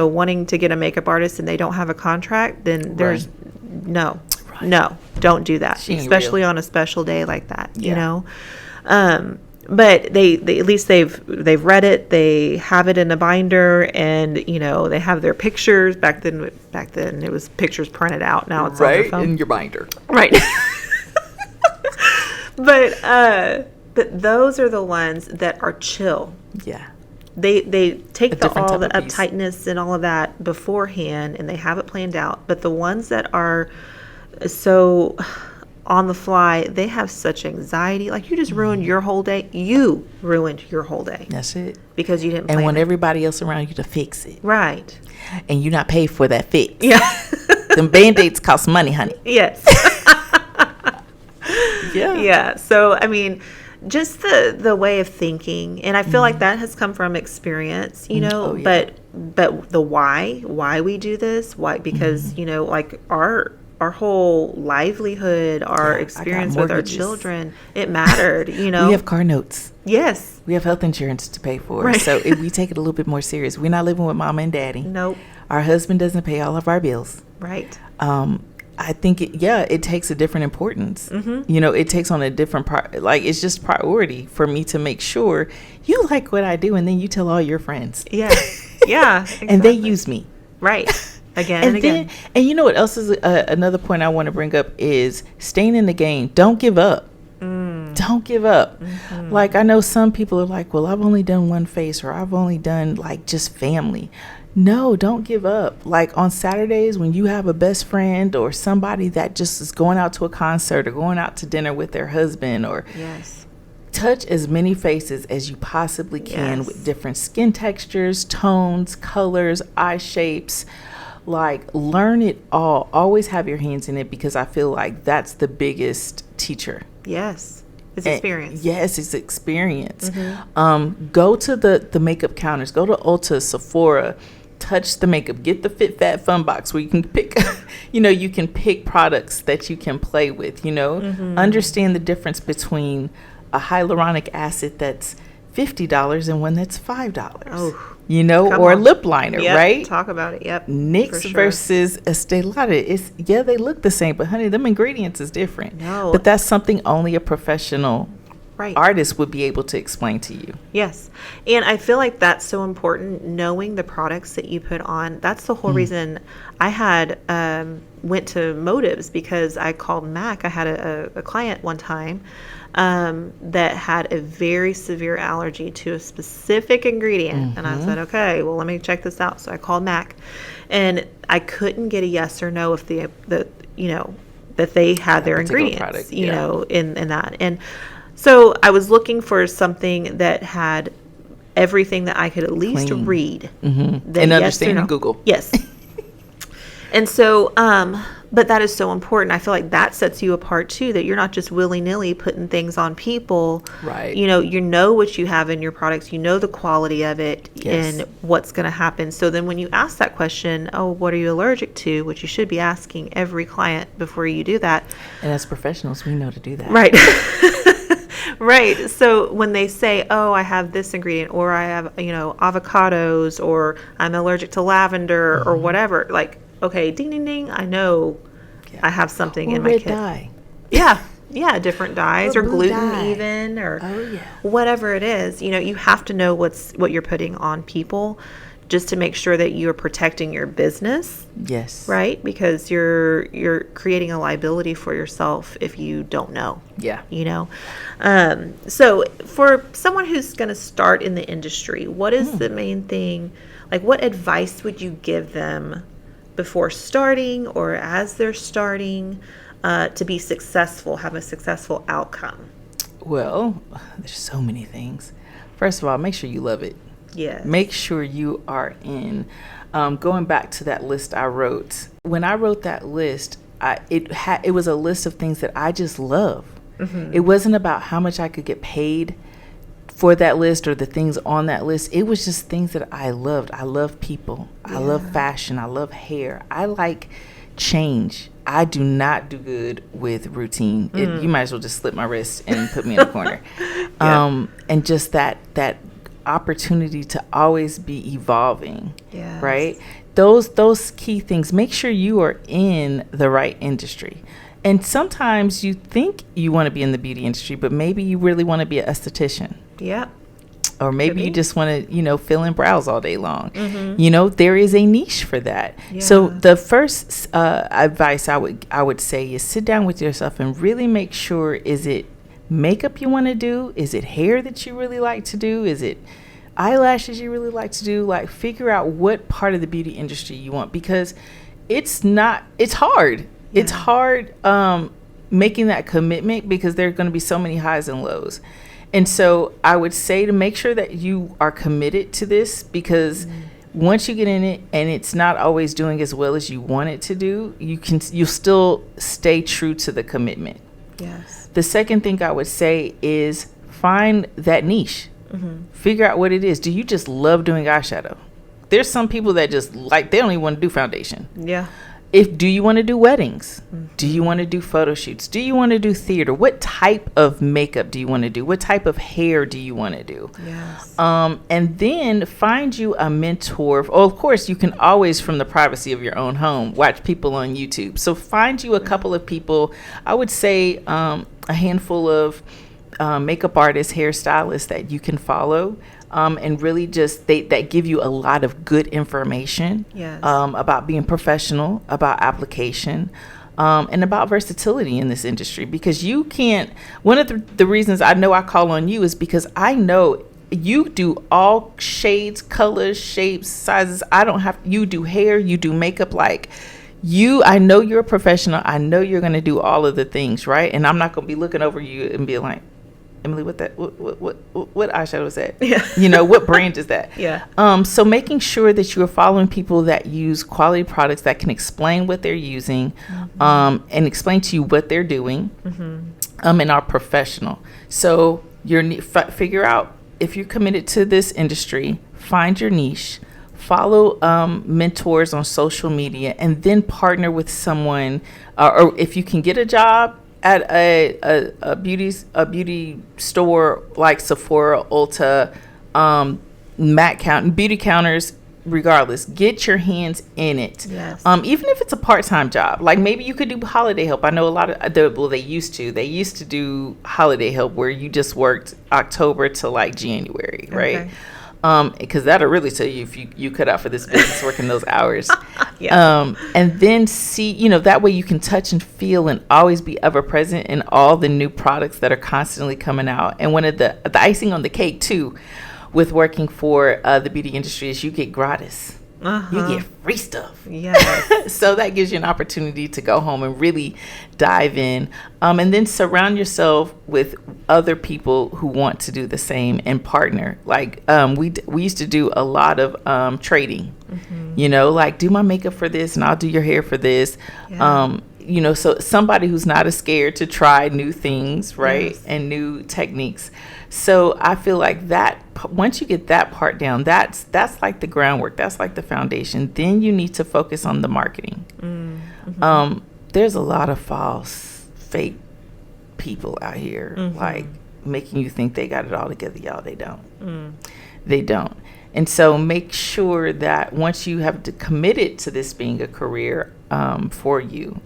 wanting to get a makeup artist and they don't have a contract, then there's no, don't do that, especially on a special day like that, But they at least they've read it. They have it in a binder, and they have their pictures. Back then it was pictures printed out. Now it's on their phone in your binder. Right. But those are the ones that are chill. Yeah. They take all the uptightness and all of that beforehand, and they have it planned out. But the ones that are so on the fly, they have such anxiety. Like, you just ruined your whole day. You ruined your whole day. That's it. Because you didn't plan and want it. everybody else around you to fix it. Right. And you're not paid for that fix. Yeah. Them Band-Aids cost money, honey. Yes. Yeah. So, I mean, just the way of thinking, and I feel like that has come from experience, but the why we do this, because, like our whole livelihood, our experience with our children, it mattered, We have car notes. Yes. We have health insurance to pay for. Right. So if we take it a little bit more serious, we're not living with mama and daddy. Nope. Our husband doesn't pay all of our bills. Right. I think it takes a different importance. It takes on a different it's just priority for me to make sure you like what I do, and then you tell all your friends. Yeah. Yeah. Exactly. And they use me. Right. Again and again. And you know what else is another point I want to bring up is staying in the game. Don't give up. Don't give up. Like, I know some people are like, well, I've only done one face, or I've only done like just family. No, don't give up. Like on Saturdays when you have a best friend or somebody that just is going out to a concert or going out to dinner with their husband, or touch as many faces as you possibly can with different skin textures, tones, colors, eye shapes. Like, learn it all. Always have your hands in it, because I feel like that's the biggest teacher. Yes. It's experience. Yes, it's experience. Go to the makeup counters. Go to Ulta, Sephora. Touch the makeup. Get the Fit Fat Fun box where you can pick, you can pick products that you can play with, Understand the difference between a hyaluronic acid that's $50 and one that's $5. Oh, or a lip liner, right? Talk about it. Yep. NYX versus Estee Lauder. They look the same, but honey, them ingredients is different. No. But that's something only a professional artist would be able to explain to you. Yes. And I feel like that's so important, knowing the products that you put on. That's the whole reason I had went to Motives, because I called MAC. I had a client one time that had a very severe allergy to a specific ingredient. And I said, okay, well, let me check this out. So I called MAC, and I couldn't get a yes or no if that they had their ingredients, product, in that. And so I was looking for something that had everything that I could at least read. And understand in Google. Yes. And so, but that is so important. I feel like that sets you apart too, that you're not just willy-nilly putting things on people. Right. You know what you have in your products, the quality of it and what's going to happen. So then when you ask that question, oh, what are you allergic to? Which you should be asking every client before you do that. And as professionals, we know to do that. Right. Right. So when they say, oh, I have this ingredient, or I have, avocados, or I'm allergic to lavender or whatever, like, okay, ding, ding, ding, I know I have something in my kit. Dye. Yeah, different dyes, or gluten dye. Even, or whatever it is. You have to know what you're putting on people, just to make sure that you're protecting your business. Yes. Right? Because you're creating a liability for yourself if you don't know. Yeah. So for someone who's going to start in the industry, what is the main thing? Like, what advice would you give them before starting or as they're starting to be successful, have a successful outcome? Well, there's so many things. First of all, make sure you love it. Yes. Make sure you are in. Going back to that list I wrote. When I wrote that list, it was a list of things that I just love. It wasn't about how much I could get paid for that list or the things on that list. It was just things that I loved. I love people. I love fashion. I love hair. I like change. I do not do good with routine. You might as well just slip my wrist and put me in a corner. And just that opportunity to always be evolving. Right? Those key things. Make sure you are in the right industry. And sometimes you think you want to be in the beauty industry, but maybe you really want to be an esthetician. Yeah. Or maybe you just want to, fill in brows all day long. There is a niche for that. Yeah. So the first advice I would say is sit down with yourself and really make sure, is it makeup you want to do? Is it hair that you really like to do? Is it eyelashes you really like to do? Like, figure out what part of the beauty industry you want, because it's hard. Yeah. It's hard making that commitment, because there are going to be so many highs and lows. And so I would say to make sure that you are committed to this, because once you get in it and it's not always doing as well as you want it to do, you'll still stay true to the commitment. Yes. The second thing I would say is find that niche. Figure out what it is. Do you just love doing eyeshadow? There's some people that just they don't even want to do foundation. Yeah. Do you want to do weddings? Do you want to do photo shoots? Do you want to do theater? What type of makeup do you want to do? What type of hair do you want to do? Yes. And then find you a mentor. Oh, of course, you can always, from the privacy of your own home, watch people on YouTube. So find you a couple of people. I would say a handful of makeup artists, hairstylists that you can follow. And really just that give you a lot of good information. Yes. About being professional, about application, and about versatility in this industry. Because you can't, one of the reasons I know I call on you is because I know you do all shades, colors, shapes, sizes. You do hair, you do makeup. Like I know you're a professional. I know you're going to do all of the things, right? And I'm not going to be looking over you and be like, Emily, what eyeshadow is that? Yeah. What brand is that? Yeah. So making sure that you are following people that use quality products that can explain what they're using, and explain to you what they're doing, and are professional. So figure out if you're committed to this industry, find your niche, follow mentors on social media, and then partner with someone, or if you can get a job at a beauty store like Sephora, Ulta, beauty counters. Regardless, get your hands in it. Yes. Even if it's a part-time job, like maybe you could do holiday help. I know a lot of they used to do holiday help where you just worked October to like January, right? Because that'll really tell you if you cut out for this business working those hours. Yeah. And then see, that way you can touch and feel and always be ever present in all the new products that are constantly coming out. And one of the icing on the cake too, with working for the beauty industry, is you get gratis. You get free stuff. Yes. So that gives you an opportunity to go home and really dive in, and then surround yourself with other people who want to do the same and partner. Like we used to do a lot of trading. Like do my makeup for this and I'll do your hair for this. Yeah. So somebody who's not as scared to try new things, right? Yes. And new techniques. So I feel like that once you get that part down, that's like the groundwork. That's like the foundation. Then you need to focus on the marketing. There's a lot of false, fake people out here, like making you think they got it all together. Y'all, they don't. They don't. And so make sure that once you have committed to this being a career for you,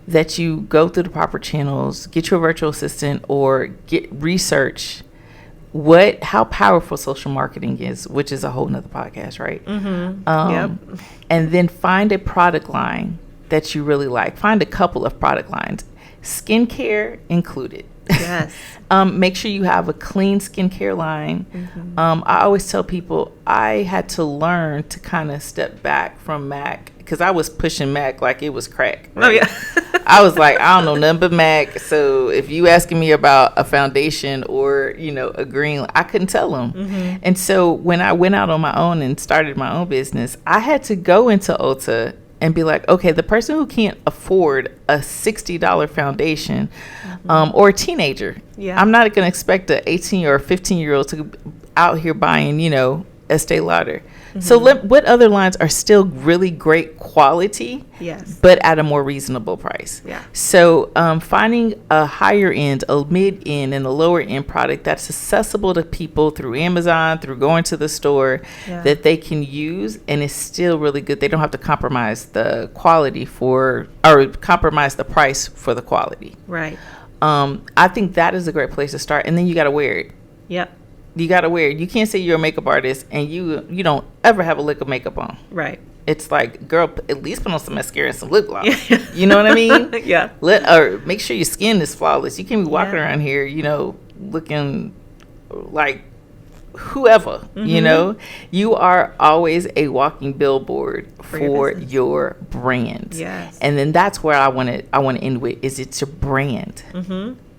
that you go through the proper channels, get your virtual assistant, or get research how powerful social marketing is, which is a whole nother podcast, right? Yep. And then find a product line that you really like. Find a couple of product lines, skincare included. Yes. Make sure you have a clean skincare line. I always tell people I had to learn to kind of step back from MAC because I was pushing MAC like it was crack. Right? Oh, yeah. I was like, I don't know nothing but MAC. So if you asking me about a foundation or, a green, I couldn't tell them. And so when I went out on my own and started my own business, I had to go into Ulta and be like, okay, the person who can't afford a $60 foundation, or a teenager, I'm not going to expect an 18 or 15-year-old to out here buying, Estee Lauder. So what other lines are still really great quality, but at a more reasonable price? Yeah. So finding a higher end, a mid end, and a lower end product that's accessible to people through Amazon, through going to the store, that they can use, and it's still really good. They don't have to compromise the quality or compromise the price for the quality. Right. I think that is a great place to start, and then you got to wear it. Yep. You got to wear it. You can't say you're a makeup artist and you don't ever have a lick of makeup on. Right. It's like, girl, at least put on some mascara and some lip gloss. You know what I mean? Yeah. Or make sure your skin is flawless. You can't be walking around here, looking like whoever, You are always a walking billboard for your brand. Yes. And then that's where I want to end with, is it's your brand.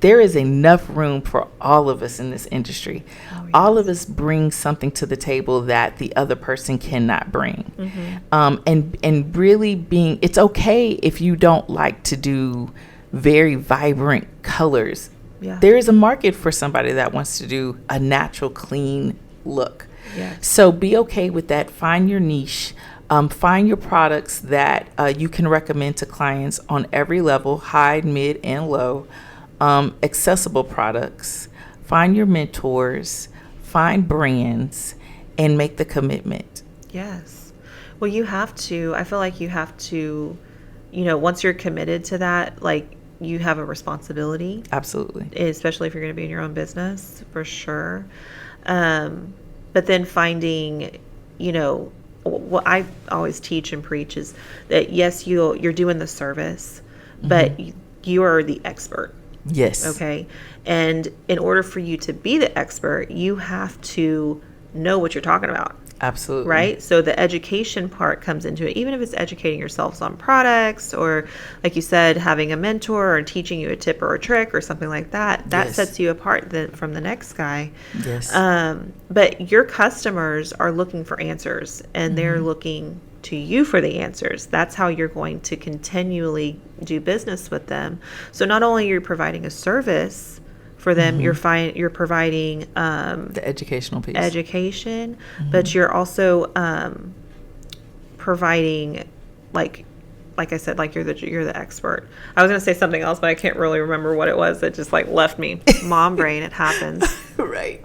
There is enough room for all of us in this industry. Oh, yes. All of us bring something to the table that the other person cannot bring. And really it's okay if you don't like to do very vibrant colors. Yeah. There is a market for somebody that wants to do a natural, clean look. Yes. So be okay with that. Find your niche. Find your products that you can recommend to clients on every level, high, mid, and low. Accessible products, find your mentors, find brands, and make the commitment. Yes. Well, I feel like you have to, once you're committed to that, like you have a responsibility. Absolutely. Especially if you're going to be in your own business, for sure. But then finding, what I always teach and preach is that, yes, you're doing the service, but you are the expert. Yes. Okay. And in order for you to be the expert, you have to know what you're talking about. Absolutely. Right? So the education part comes into it, even if it's educating yourselves on products or, like you said, having a mentor or teaching you a tip or a trick or something like that. That sets you apart from the next guy. Yes. But your customers are looking for answers, and they're looking to you for the answers. That's how you're going to continually do business with them. So not only are you providing a service for them, you're providing the educational piece, but you're also providing, like I said, like you're the expert. I was gonna say something else, but I can't really remember what it was. It just like left me. Mom brain, it happens. Right.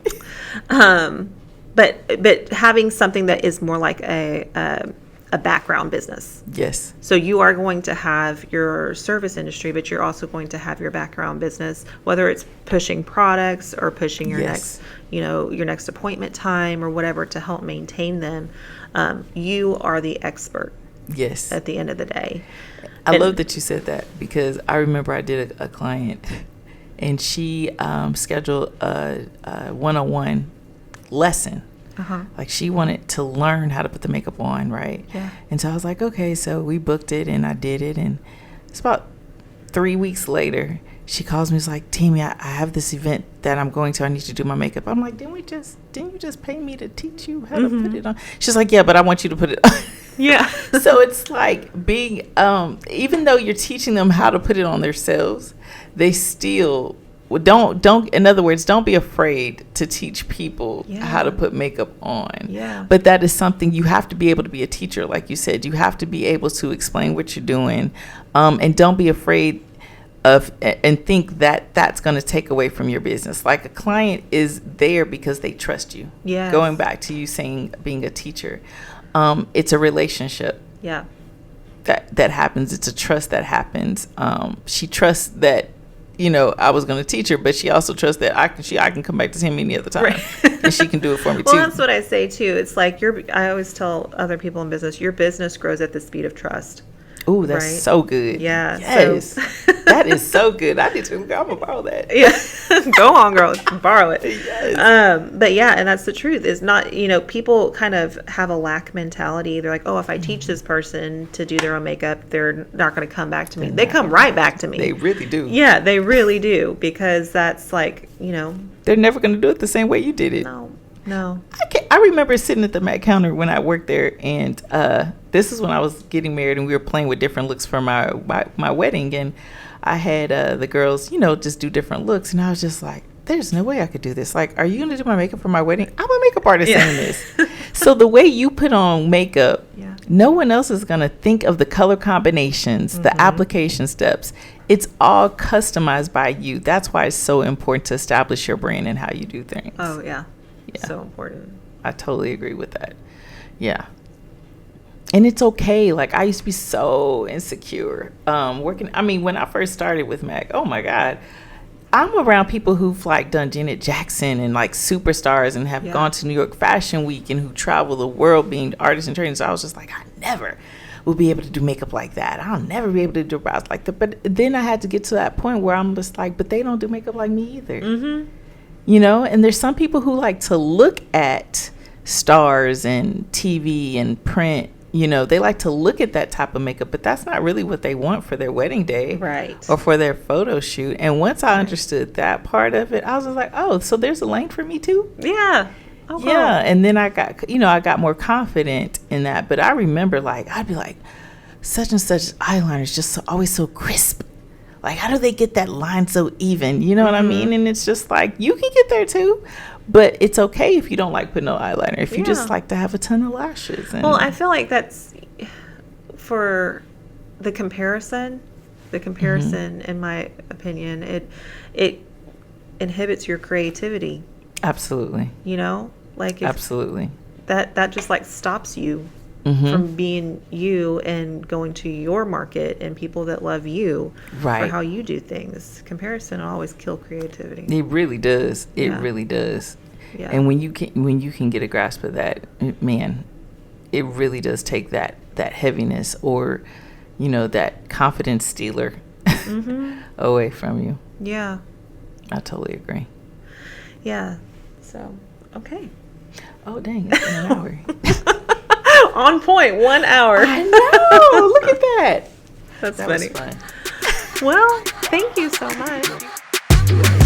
But having something that is more like a background business. Yes. So you are going to have your service industry, but you're also going to have your background business, whether it's pushing products or pushing your your next appointment time or whatever to help maintain them. You are the expert. Yes. At the end of the day. I love that you said that, because I remember I did a client, and she scheduled a one-on-one lesson. Like she wanted to learn how to put the makeup on, right? Yeah. And so I was like, okay, so we booked it and I did it, and it's about 3 weeks later, she calls me. She's like, Tammy, I have this event that I'm going to. I need to do my makeup. I'm like, didn't you just pay me to teach you how to put it on? She's like, yeah, but I want you to put it on. Yeah. So it's like being, even though you're teaching them how to put it on themselves, they still don't in other words, don't be afraid to teach people how to put makeup on. Yeah. But that is something you have to be able to be a teacher. Like you said, you have to be able to explain what you're doing, and don't be afraid of and think that that's going to take away from your business. Like a client is there because they trust you. Yeah. Going back to you saying being a teacher, it's a relationship. Yeah. That happens. It's a trust that happens. She trusts that, I was going to teach her, but she also trusts that I can come back to him any other time, and she can do it for me too. Well, that's what I say too. It's like I always tell other people in business, your business grows at the speed of trust. Ooh, that's so good. Yeah. Yes. So. That is so good. I need to. I'm gonna borrow that. Yeah. Go on, girl. Borrow it. Yes. But yeah, and that's the truth. Is not, people kind of have a lack mentality. They're like, oh, if I teach this person to do their own makeup, they're not going to come back to me. They come right back to me. They really do. Yeah, they really do, because that's like, they're never going to do it the same way you did it. No. I remember sitting at the Mac counter when I worked there, and this is when I was getting married, and we were playing with different looks for my wedding, and I had the girls, just do different looks, and I was just like, there's no way I could do this. Like, are you going to do my makeup for my wedding? I'm a makeup artist saying this. So the way you put on makeup, no one else is going to think of the color combinations, the application steps. It's all customized by you. That's why it's so important to establish your brand and how you do things. Oh, yeah. So important. I totally agree with that. Yeah. And it's okay. Like, I used to be so insecure working. I mean, when I first started with Mac, oh my God, I'm around people who've like done Janet Jackson and like superstars and have gone to New York Fashion Week and who travel the world being artists and trainers. So I was just like, I never will be able to do makeup like that. I'll never be able to do brows like that. But then I had to get to that point where I'm just like, but they don't do makeup like me either. Mm-hmm. And there's some people who like to look at stars and TV and print. They like to look at that type of makeup, but that's not really what they want for their wedding day, right? Or for their photo shoot. And once I understood that part of it, I was just like, oh, so there's a lane for me too? Yeah. Oh, yeah. Wow. And then I got more confident in that. But I remember, like, I'd be like, such and such eyeliner's just always so crisp. Like, how do they get that line so even? You know what I mean? And it's just like, you can get there too. But it's okay if you don't like putting on eyeliner. If you just like to have a ton of lashes. Well, I feel like that's for the comparison. In my opinion, it inhibits your creativity. Absolutely. Absolutely. That just like stops you from being you and going to your market and people that love you for how you do things. Comparison will always kill creativity. It really does. It really does. Yeah. And when you can get a grasp of that, man, it really does take that heaviness or, that confidence stealer away from you. Yeah. I totally agree. Yeah. So, okay. Oh, dang. It's been an hour. On point. 1 hour. I know. Look at that. That's that funny. Was fun. Well, thank you so much.